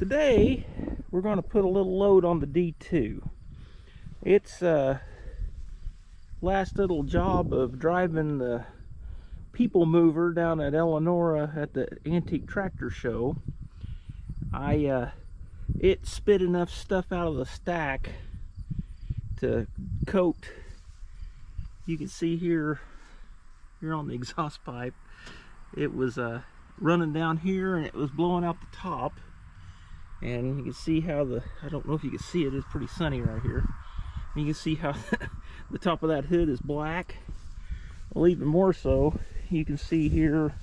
Today we're going to put a little load on the D2. It's last little job of driving the people mover down at Eleonora at the antique tractor show. It spit enough stuff out of the stack to coat. You can see here on the exhaust pipe, it was running down here and it was blowing out the top. And you can see how I don't know if you can see it, it's pretty sunny right here. You can see how the top of that hood is black. Well, even more so, you can see here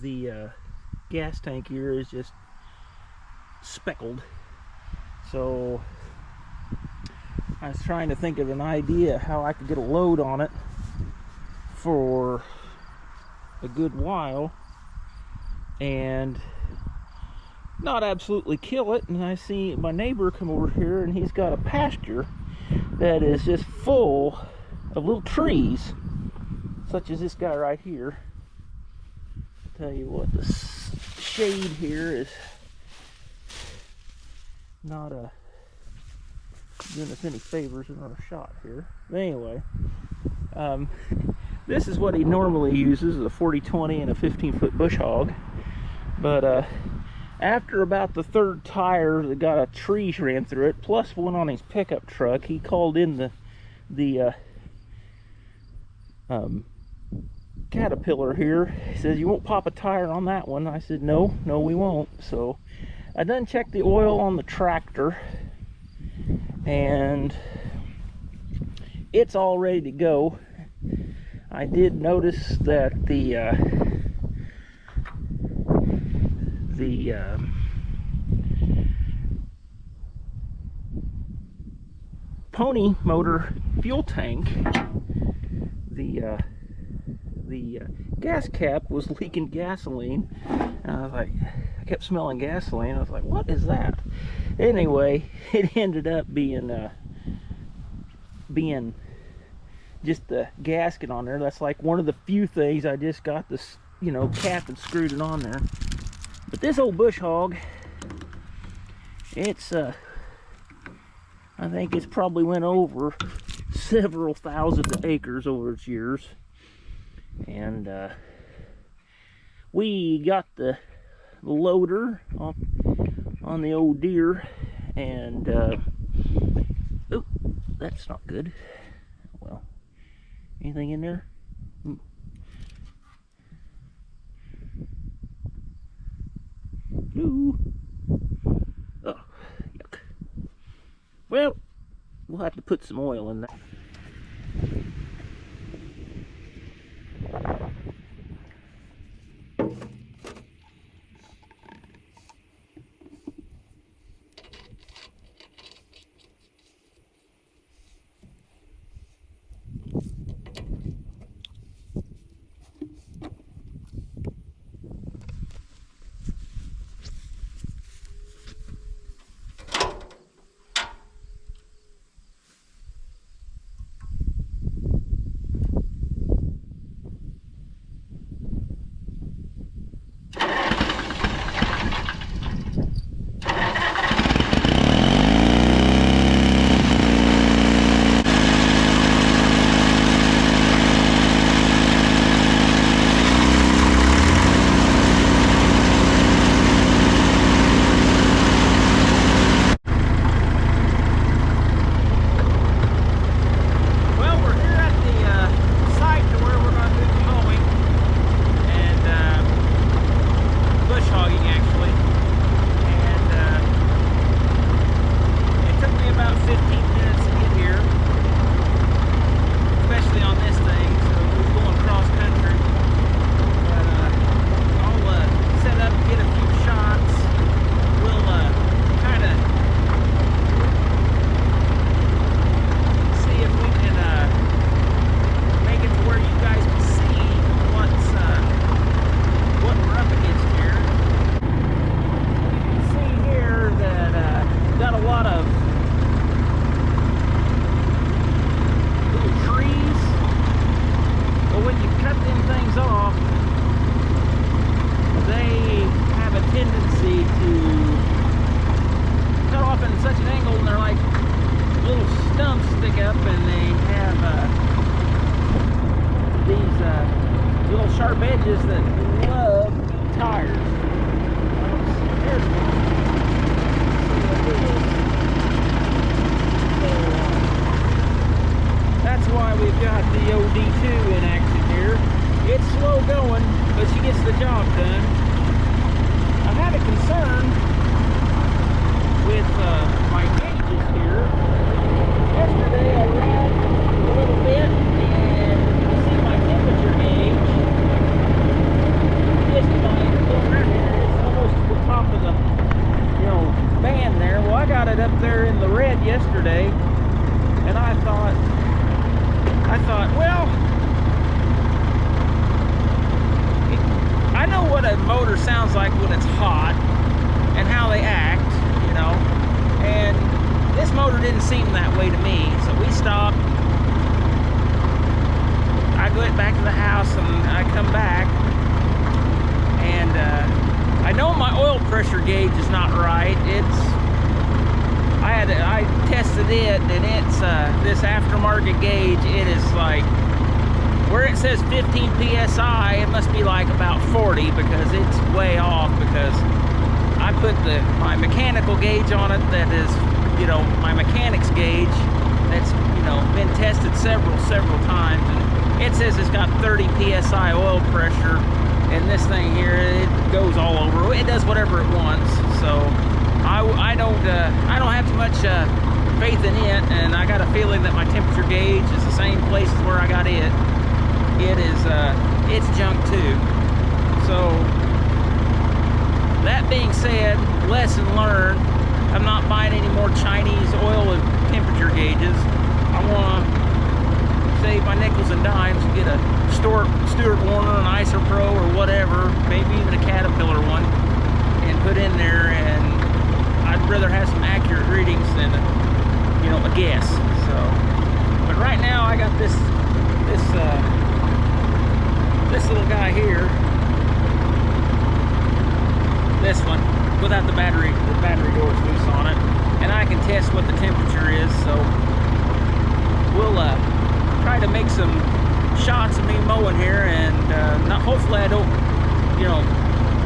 the gas tank here is just speckled. So I was trying to think of an idea how I could get a load on it for a good while and not absolutely kill it. And I see my neighbor come over here and he's got a pasture that is just full of little trees, such as this guy right here. I'll tell you what, the shade here is not doing us any favors in our shot here. But anyway, this is what he normally uses, a 40-20 and a 15-foot bush hog. But after about the third tire that got a tree ran through it, plus one on his pickup truck, he called in the Caterpillar here. He says, "You won't pop a tire on that one." I said, no we won't. So I done checked the oil on the tractor and it's all ready to go. I did notice that the pony motor fuel tank, the gas cap was leaking gasoline, and I was like, I kept smelling gasoline. I was like, what is that? Anyway, it ended up being just the gasket on there. That's like one of the few things I just got this, cap and screwed it on there. But this old bush hog, it's I think it's probably went over several thousand acres over its years. And we got the loader on the old deer, and oh, that's not good. Well, anything in there? Ooh. Oh, yuck. Well, we'll have to put some oil in that. sharp edges that love tires. There's one. So, that's why we've got the OD2 in action here. It's slow going, but she gets the job done. I had a concern with my gauges here. Yesterday I ran a little bit and you see my temperature gauge. Just it's almost to the top of the band there. Well, I got it up there in the red yesterday, and I thought, well, I know what a motor sounds like when it's hot and how they act, and this motor didn't seem that way to me. So we stopped. I went back to the house and I come back, and I know my oil pressure gauge is not right. I tested it, and it's this aftermarket gauge. It is like, where it says 15 psi, it must be like about 40, because it's way off, because I put my mechanical gauge on it that is, my mechanics gauge that's, been tested several times, and it says it's got 30 psi oil pressure, and this thing here, it goes all over. It does whatever it wants. So I don't have too much faith in it, and I got a feeling that my temperature gauge is the same place as where I got it. It's junk too. So that being said, lesson learned. I'm not buying any more Chinese oil and temperature gauges. I want to save my nickels and dimes and get a Stuart Warner, an Icer Pro, or whatever, maybe even a Caterpillar one, and put in there. And I'd rather have some accurate readings than a guess. So, but right now I got this little guy here, this one, without the battery doors loose on it, and I can test what the temperature is. So we'll try to make some shots of me mowing here, and hopefully I don't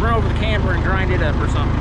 run over the camera and grind it up or something.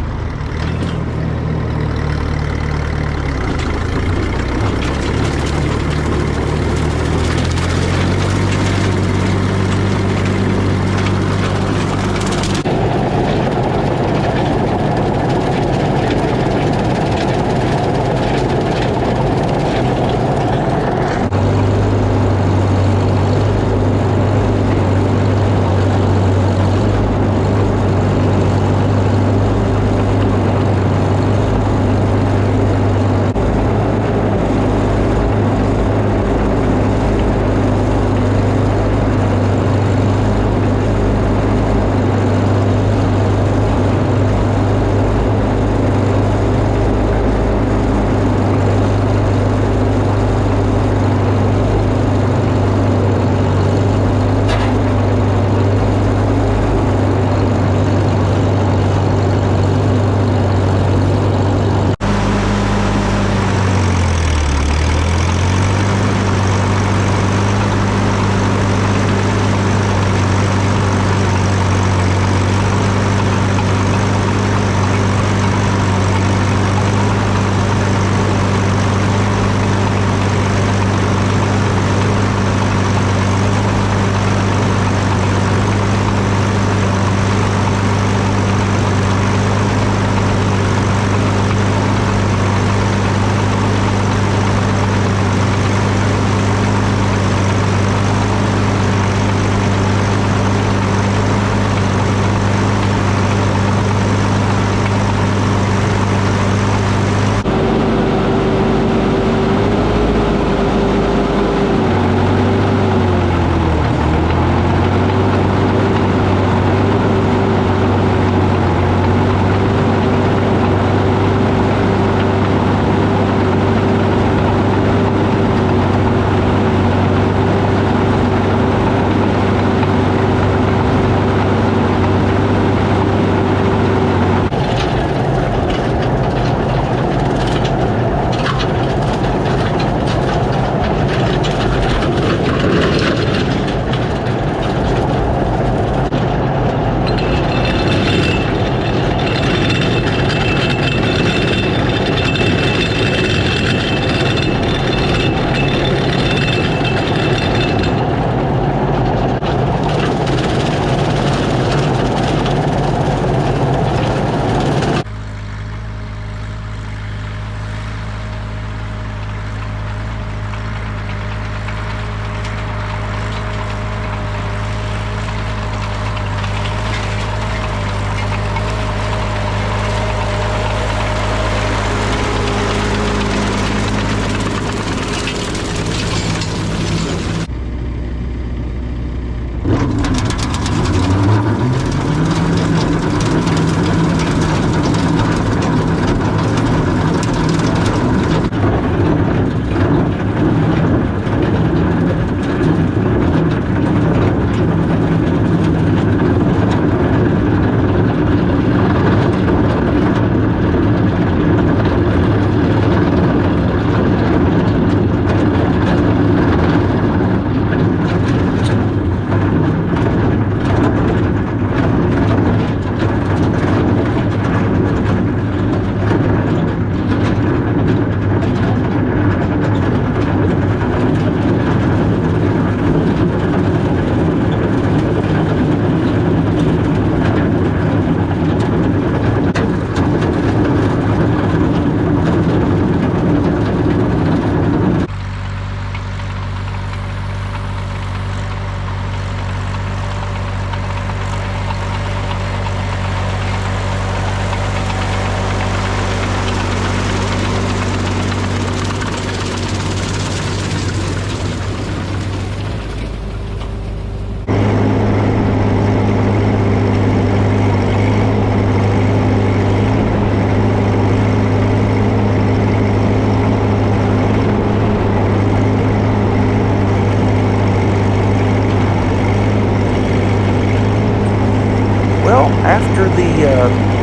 Well, after the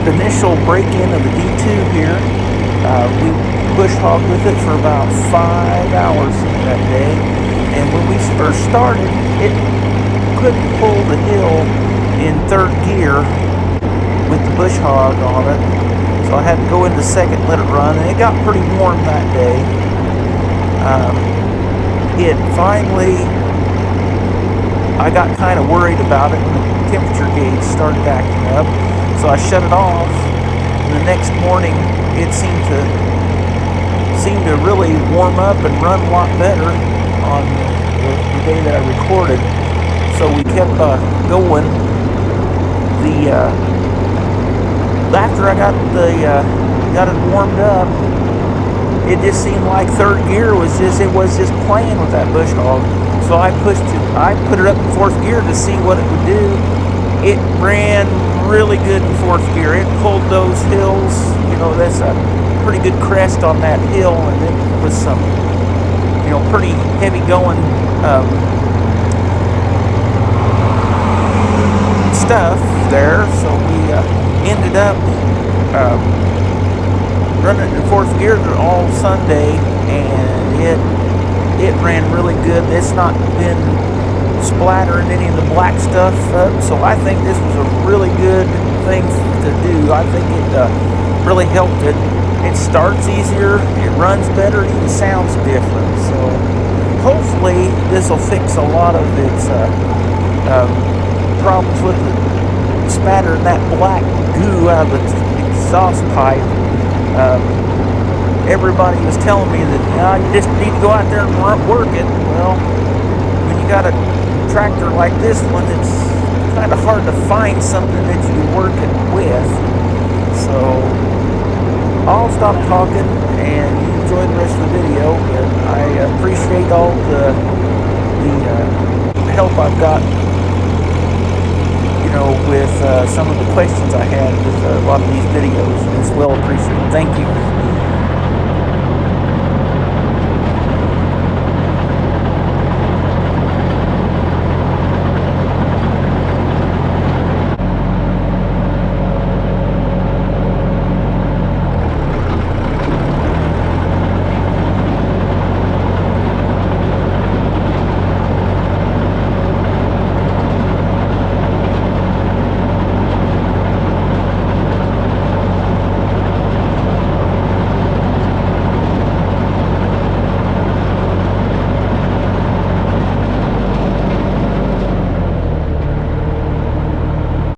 initial break-in of the D2 here, we bush hogged with it for about 5 hours that day. And when we first started, it couldn't pull the hill in 3rd gear with the bush hog on it. So I had to go into 2nd, let it run, and it got pretty warm that day. It finally, I got kind of worried about it when the temperature gauge started acting up, so I shut it off. And the next morning, it seemed to really warm up and run a lot better on the day that I recorded. So we kept going. After I got it warmed up, it just seemed like 3rd gear was just playing with that bush hog. So I put it up in 4th gear to see what it would do. It ran really good in 4th gear. It pulled those hills. That's a pretty good crest on that hill, and it was some, pretty heavy going stuff there. So we ended up running in 4th gear all Sunday, and it ran really good. It's not been splattering any of the black stuff up, so I think this was a really good thing to do. I think it really helped it. It starts easier, it runs better, it even sounds different. So hopefully this will fix a lot of its problems with the spattering that black goo out of the exhaust pipe. Everybody was telling me that you just need to go out there and work it. Well, when you got a tractor like this one, it's kind of hard to find something that you can work it with. So I'll stop talking and you enjoy the rest of the video. And I appreciate all the help I've got, with some of the questions I had with a lot of these videos. It's well appreciated. Thank you.